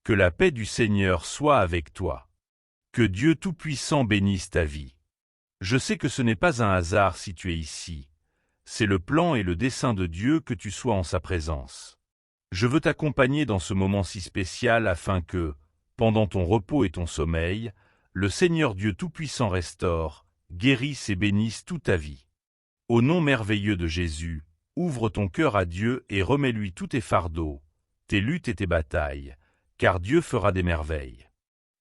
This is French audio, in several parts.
Que la paix du Seigneur soit avec toi. Que Dieu Tout-Puissant bénisse ta vie. Je sais que ce n'est pas un hasard si tu es ici. C'est le plan et le dessein de Dieu que tu sois en sa présence. Je veux t'accompagner dans ce moment si spécial afin que, pendant ton repos et ton sommeil, le Seigneur Dieu Tout-Puissant restaure, guérisse et bénisse toute ta vie. Au nom merveilleux de Jésus, ouvre ton cœur à Dieu et remets-lui tous tes fardeaux, tes luttes et tes batailles, car Dieu fera des merveilles.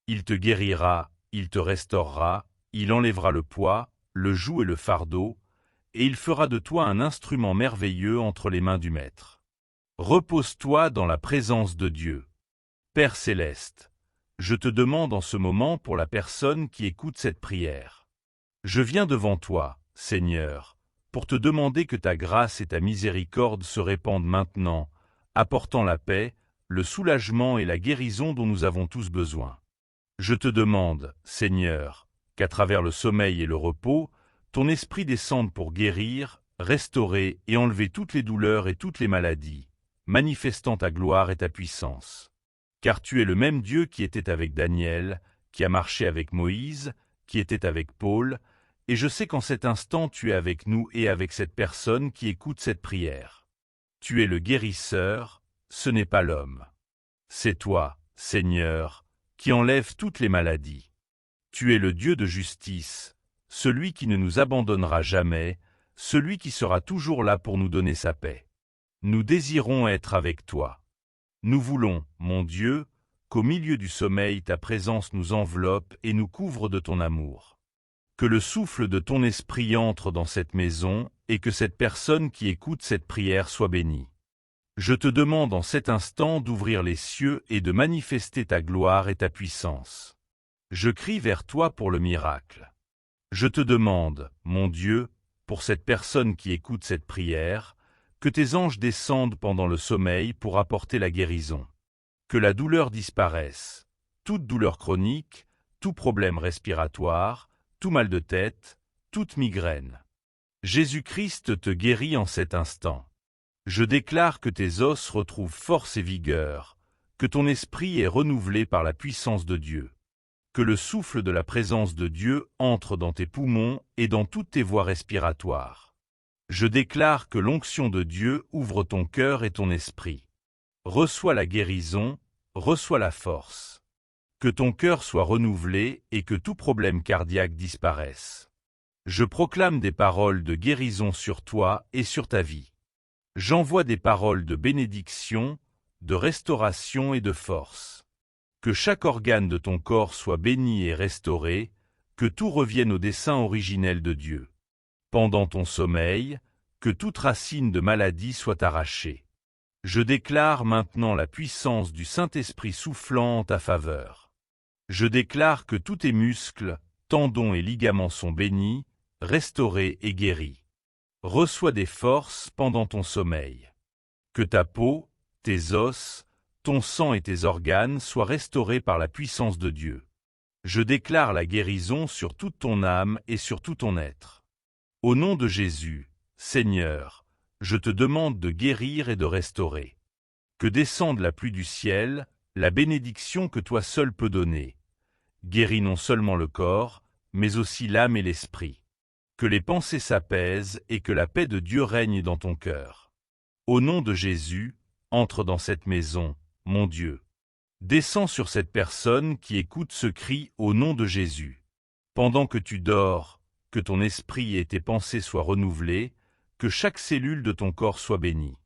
Il te guérira, il te restaurera, il enlèvera le poids, le joug et le fardeau, et il fera de toi un instrument merveilleux entre les mains du Maître. Repose-toi dans la présence de Dieu. Père céleste, je te demande en ce moment pour la personne qui écoute cette prière. Je viens devant toi, Seigneur, pour te demander que ta grâce et ta miséricorde se répandent maintenant, apportant la paix, le soulagement et la guérison dont nous avons tous besoin. Je te demande, Seigneur, qu'à travers le sommeil et le repos, ton esprit descende pour guérir, restaurer et enlever toutes les douleurs et toutes les maladies, manifestant ta gloire et ta puissance. Car tu es le même Dieu qui était avec Daniel, qui a marché avec Moïse, qui était avec Paul, et je sais qu'en cet instant tu es avec nous et avec cette personne qui écoute cette prière. Tu es le guérisseur, ce n'est pas l'homme. C'est toi, Seigneur, qui enlève toutes les maladies. Tu es le Dieu de justice, celui qui ne nous abandonnera jamais, celui qui sera toujours là pour nous donner sa paix. Nous désirons être avec toi. Nous voulons, mon Dieu, qu'au milieu du sommeil ta présence nous enveloppe et nous couvre de ton amour. Que le souffle de ton esprit entre dans cette maison et que cette personne qui écoute cette prière soit bénie. Je te demande en cet instant d'ouvrir les cieux et de manifester ta gloire et ta puissance. Je crie vers toi pour le miracle. Je te demande, mon Dieu, pour cette personne qui écoute cette prière, que tes anges descendent pendant le sommeil pour apporter la guérison. Que la douleur disparaisse, toute douleur chronique, tout problème respiratoire, tout mal de tête, toute migraine. Jésus-Christ te guérit en cet instant. Je déclare que tes os retrouvent force et vigueur, que ton esprit est renouvelé par la puissance de Dieu. Que le souffle de la présence de Dieu entre dans tes poumons et dans toutes tes voies respiratoires. Je déclare que l'onction de Dieu ouvre ton cœur et ton esprit. Reçois la guérison, reçois la force. Que ton cœur soit renouvelé et que tout problème cardiaque disparaisse. Je proclame des paroles de guérison sur toi et sur ta vie. J'envoie des paroles de bénédiction, de restauration et de force. Que chaque organe de ton corps soit béni et restauré, que tout revienne au dessein originel de Dieu. Pendant ton sommeil, que toute racine de maladie soit arrachée. Je déclare maintenant la puissance du Saint-Esprit soufflant en ta faveur. Je déclare que tous tes muscles, tendons et ligaments sont bénis, restaurés et guéris. Reçois des forces pendant ton sommeil. Que ta peau, tes os, ton sang et tes organes soient restaurés par la puissance de Dieu. Je déclare la guérison sur toute ton âme et sur tout ton être. Au nom de Jésus, Seigneur, je te demande de guérir et de restaurer. Que descende la pluie du ciel, la bénédiction que toi seul peux donner. Guéris non seulement le corps, mais aussi l'âme et l'esprit. Que les pensées s'apaisent et que la paix de Dieu règne dans ton cœur. Au nom de Jésus, entre dans cette maison, mon Dieu. Descends sur cette personne qui écoute ce cri au nom de Jésus. Pendant que tu dors, que ton esprit et tes pensées soient renouvelés, que chaque cellule de ton corps soit bénie.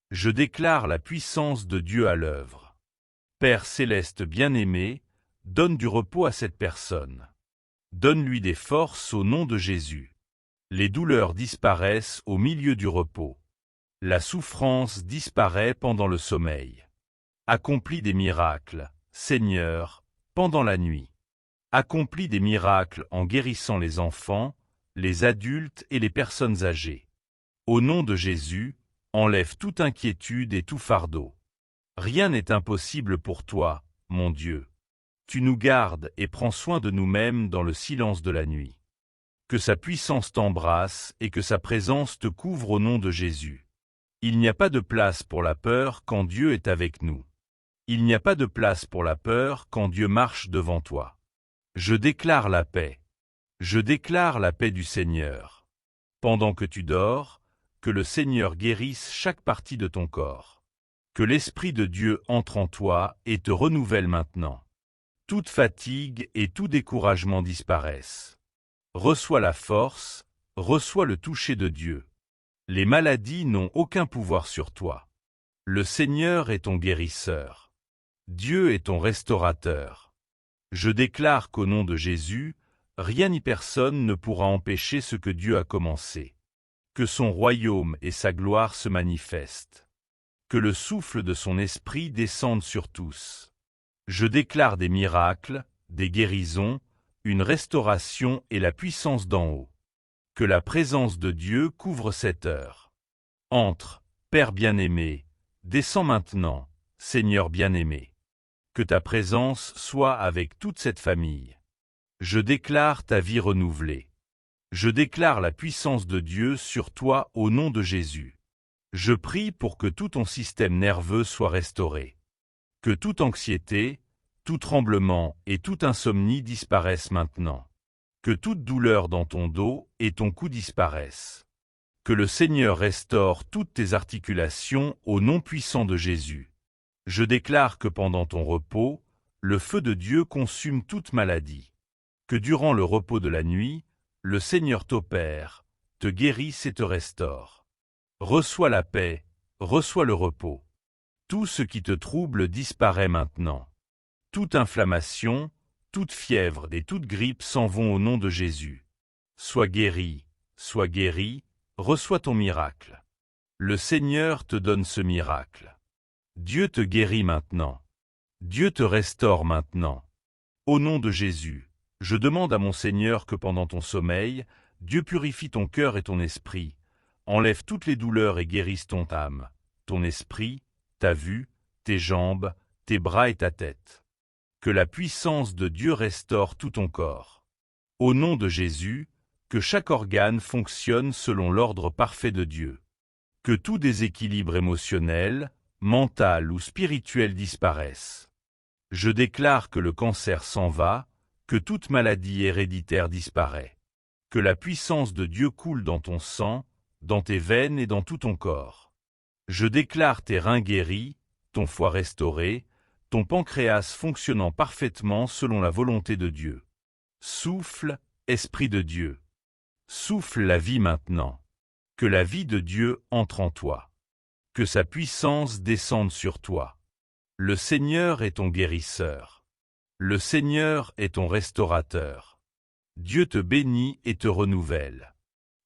Je déclare la puissance de Dieu à l'œuvre. Père céleste bien-aimé, donne du repos à cette personne. Donne-lui des forces au nom de Jésus. Les douleurs disparaissent au milieu du repos. La souffrance disparaît pendant le sommeil. Accomplis des miracles, Seigneur, pendant la nuit. Accomplis des miracles en guérissant les enfants, les adultes et les personnes âgées. Au nom de Jésus, enlève toute inquiétude et tout fardeau. Rien n'est impossible pour toi, mon Dieu. Tu nous gardes et prends soin de nous-mêmes dans le silence de la nuit. Que sa puissance t'embrasse et que sa présence te couvre au nom de Jésus. Il n'y a pas de place pour la peur quand Dieu est avec nous. Il n'y a pas de place pour la peur quand Dieu marche devant toi. Je déclare la paix. Je déclare la paix du Seigneur. Pendant que tu dors, que le Seigneur guérisse chaque partie de ton corps. Que l'Esprit de Dieu entre en toi et te renouvelle maintenant. Toute fatigue et tout découragement disparaissent. Reçois la force, reçois le toucher de Dieu. Les maladies n'ont aucun pouvoir sur toi. Le Seigneur est ton guérisseur. Dieu est ton restaurateur. Je déclare qu'au nom de Jésus, rien ni personne ne pourra empêcher ce que Dieu a commencé. Que son royaume et sa gloire se manifestent. Que le souffle de son esprit descende sur tous. Je déclare des miracles, des guérisons, une restauration et la puissance d'en haut. Que la présence de Dieu couvre cette heure. Entre, Père bien-aimé, descends maintenant, Seigneur bien-aimé. Que ta présence soit avec toute cette famille. Je déclare ta vie renouvelée. Je déclare la puissance de Dieu sur toi au nom de Jésus. Je prie pour que tout ton système nerveux soit restauré. Que toute anxiété, tout tremblement et toute insomnie disparaissent maintenant. Que toute douleur dans ton dos et ton cou disparaissent. Que le Seigneur restaure toutes tes articulations au nom puissant de Jésus. Je déclare que pendant ton repos, le feu de Dieu consume toute maladie. Que durant le repos de la nuit, le Seigneur t'opère, te guérisse et te restaure. Reçois la paix, reçois le repos. Tout ce qui te trouble disparaît maintenant. Toute inflammation, toute fièvre et toute grippe s'en vont au nom de Jésus. Sois guéri, reçois ton miracle. Le Seigneur te donne ce miracle. Dieu te guérit maintenant. Dieu te restaure maintenant. Au nom de Jésus, je demande à mon Seigneur que pendant ton sommeil, Dieu purifie ton cœur et ton esprit, enlève toutes les douleurs et guérisse ton âme, ton esprit, ta vue, tes jambes, tes bras et ta tête. Que la puissance de Dieu restaure tout ton corps. Au nom de Jésus, que chaque organe fonctionne selon l'ordre parfait de Dieu. Que tout déséquilibre émotionnel, mental ou spirituel disparaisse. Je déclare que le cancer s'en va, que toute maladie héréditaire disparaît. Que la puissance de Dieu coule dans ton sang, dans tes veines et dans tout ton corps. Je déclare tes reins guéris, ton foie restauré, ton pancréas fonctionnant parfaitement selon la volonté de Dieu. Souffle, Esprit de Dieu. Souffle la vie maintenant. Que la vie de Dieu entre en toi. Que sa puissance descende sur toi. Le Seigneur est ton guérisseur. Le Seigneur est ton restaurateur. Dieu te bénit et te renouvelle.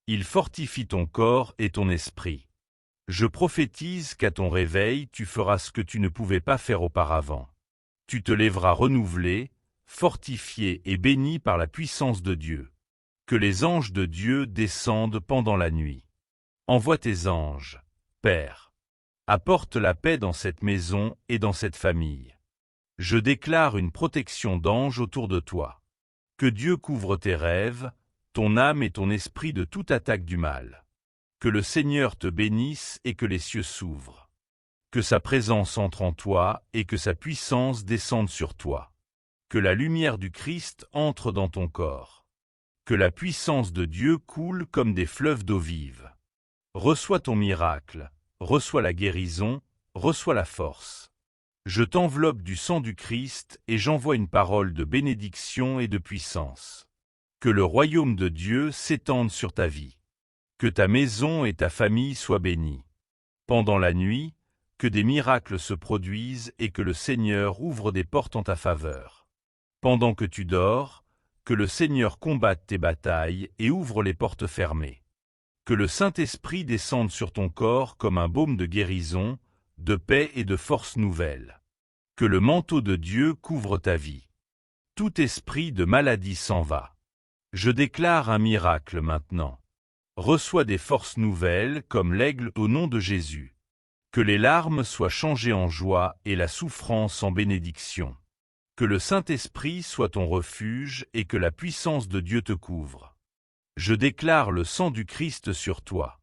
Il fortifie ton corps et ton esprit. Je prophétise qu'à ton réveil tu feras ce que tu ne pouvais pas faire auparavant. Tu te lèveras renouvelé, fortifié et béni par la puissance de Dieu. Que les anges de Dieu descendent pendant la nuit. Envoie tes anges, Père. Apporte la paix dans cette maison et dans cette famille. Je déclare une protection d'anges autour de toi. Que Dieu couvre tes rêves, ton âme et ton esprit de toute attaque du mal. Que le Seigneur te bénisse et que les cieux s'ouvrent. Que sa présence entre en toi et que sa puissance descende sur toi. Que la lumière du Christ entre dans ton corps. Que la puissance de Dieu coule comme des fleuves d'eau vive. Reçois ton miracle, reçois la guérison, reçois la force. Je t'enveloppe du sang du Christ et j'envoie une parole de bénédiction et de puissance. Que le royaume de Dieu s'étende sur ta vie. Que ta maison et ta famille soient bénies. Pendant la nuit, que des miracles se produisent et que le Seigneur ouvre des portes en ta faveur. Pendant que tu dors, que le Seigneur combatte tes batailles et ouvre les portes fermées. Que le Saint-Esprit descende sur ton corps comme un baume de guérison, de paix et de force nouvelle. Que le manteau de Dieu couvre ta vie. Tout esprit de maladie s'en va. Je déclare un miracle maintenant. Reçois des forces nouvelles comme l'aigle au nom de Jésus. Que les larmes soient changées en joie et la souffrance en bénédiction. Que le Saint-Esprit soit ton refuge et que la puissance de Dieu te couvre. Je déclare le sang du Christ sur toi.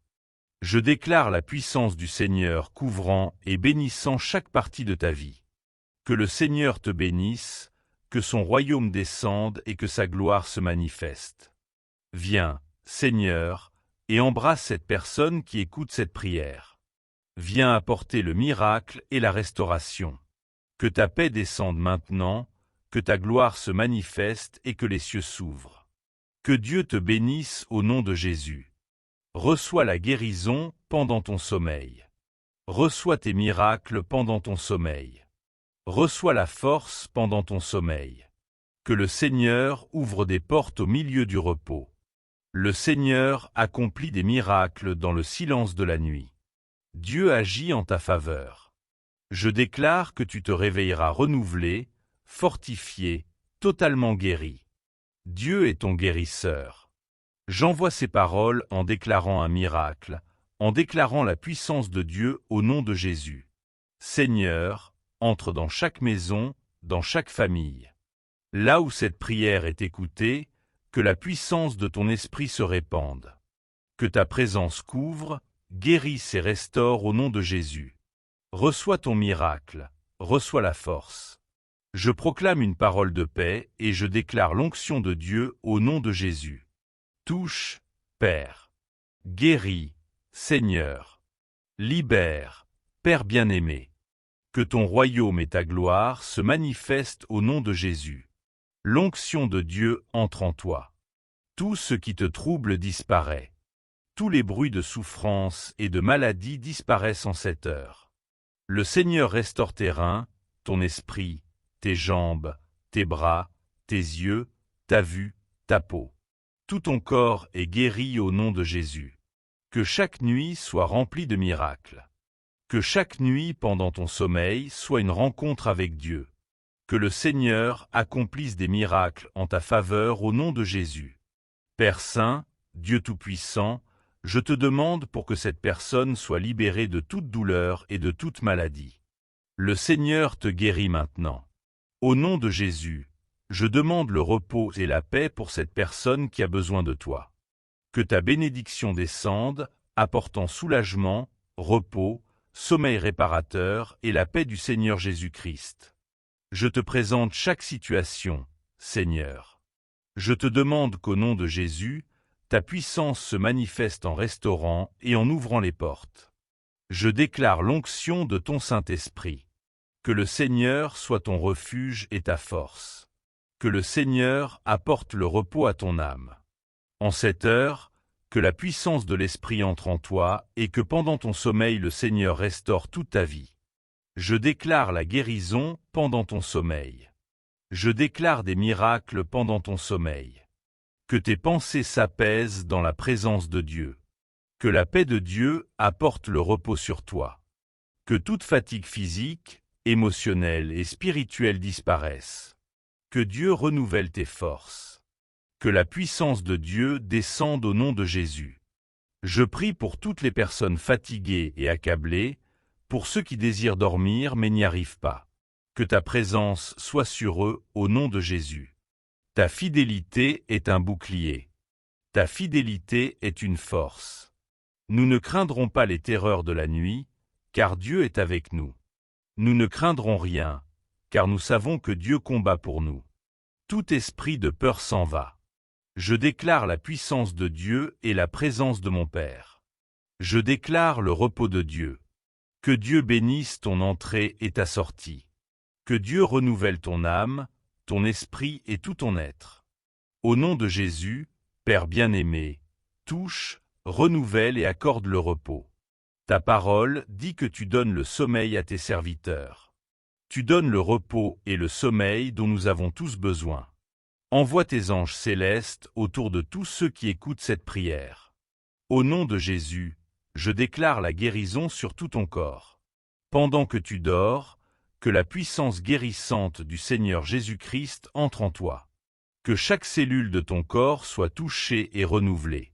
Je déclare la puissance du Seigneur couvrant et bénissant chaque partie de ta vie. Que le Seigneur te bénisse, que son royaume descende et que sa gloire se manifeste. Viens, Seigneur, et embrasse cette personne qui écoute cette prière. Viens apporter le miracle et la restauration. Que ta paix descende maintenant, que ta gloire se manifeste et que les cieux s'ouvrent. Que Dieu te bénisse au nom de Jésus. Reçois la guérison pendant ton sommeil. Reçois tes miracles pendant ton sommeil. Reçois la force pendant ton sommeil. Que le Seigneur ouvre des portes au milieu du repos. Le Seigneur accomplit des miracles dans le silence de la nuit. Dieu agit en ta faveur. Je déclare que tu te réveilleras renouvelé, fortifié, totalement guéri. Dieu est ton guérisseur. J'envoie ces paroles en déclarant un miracle, en déclarant la puissance de Dieu au nom de Jésus. Seigneur, entre dans chaque maison, dans chaque famille. Là où cette prière est écoutée, que la puissance de ton esprit se répande. Que ta présence couvre, guérisse et restaure au nom de Jésus. Reçois ton miracle, reçois la force. Je proclame une parole de paix et je déclare l'onction de Dieu au nom de Jésus. Touche, Père. Guéris, Seigneur. Libère, Père bien-aimé. Que ton royaume et ta gloire se manifestent au nom de Jésus. L'onction de Dieu entre en toi. Tout ce qui te trouble disparaît. Tous les bruits de souffrance et de maladie disparaissent en cette heure. Le Seigneur restaure tes reins, ton esprit, tes jambes, tes bras, tes yeux, ta vue, ta peau. Tout ton corps est guéri au nom de Jésus. Que chaque nuit soit remplie de miracles. Que chaque nuit pendant ton sommeil soit une rencontre avec Dieu. Que le Seigneur accomplisse des miracles en ta faveur au nom de Jésus. Père Saint, Dieu Tout-Puissant, je te demande pour que cette personne soit libérée de toute douleur et de toute maladie. Le Seigneur te guérit maintenant. Au nom de Jésus, je demande le repos et la paix pour cette personne qui a besoin de toi. Que ta bénédiction descende, apportant soulagement, repos, sommeil réparateur et la paix du Seigneur Jésus-Christ. Je te présente chaque situation, Seigneur. Je te demande qu'au nom de Jésus, ta puissance se manifeste en restaurant et en ouvrant les portes. Je déclare l'onction de ton Saint-Esprit. Que le Seigneur soit ton refuge et ta force. Que le Seigneur apporte le repos à ton âme. En cette heure, que la puissance de l'Esprit entre en toi et que pendant ton sommeil le Seigneur restaure toute ta vie. Je déclare la guérison pendant ton sommeil. Je déclare des miracles pendant ton sommeil. Que tes pensées s'apaisent dans la présence de Dieu. Que la paix de Dieu apporte le repos sur toi. Que toute fatigue physique, émotionnelle et spirituelle disparaisse. Que Dieu renouvelle tes forces. Que la puissance de Dieu descende au nom de Jésus. Je prie pour toutes les personnes fatiguées et accablées, pour ceux qui désirent dormir mais n'y arrivent pas. Que ta présence soit sur eux au nom de Jésus. Ta fidélité est un bouclier. Ta fidélité est une force. Nous ne craindrons pas les terreurs de la nuit, car Dieu est avec nous. Nous ne craindrons rien, car nous savons que Dieu combat pour nous. Tout esprit de peur s'en va. Je déclare la puissance de Dieu et la présence de mon Père. Je déclare le repos de Dieu. Que Dieu bénisse ton entrée et ta sortie. Que Dieu renouvelle ton âme, ton esprit et tout ton être. Au nom de Jésus, Père bien-aimé, touche, renouvelle et accorde le repos. Ta parole dit que tu donnes le sommeil à tes serviteurs. Tu donnes le repos et le sommeil dont nous avons tous besoin. Envoie tes anges célestes autour de tous ceux qui écoutent cette prière. Au nom de Jésus, je déclare la guérison sur tout ton corps. Pendant que tu dors, que la puissance guérissante du Seigneur Jésus-Christ entre en toi. Que chaque cellule de ton corps soit touchée et renouvelée.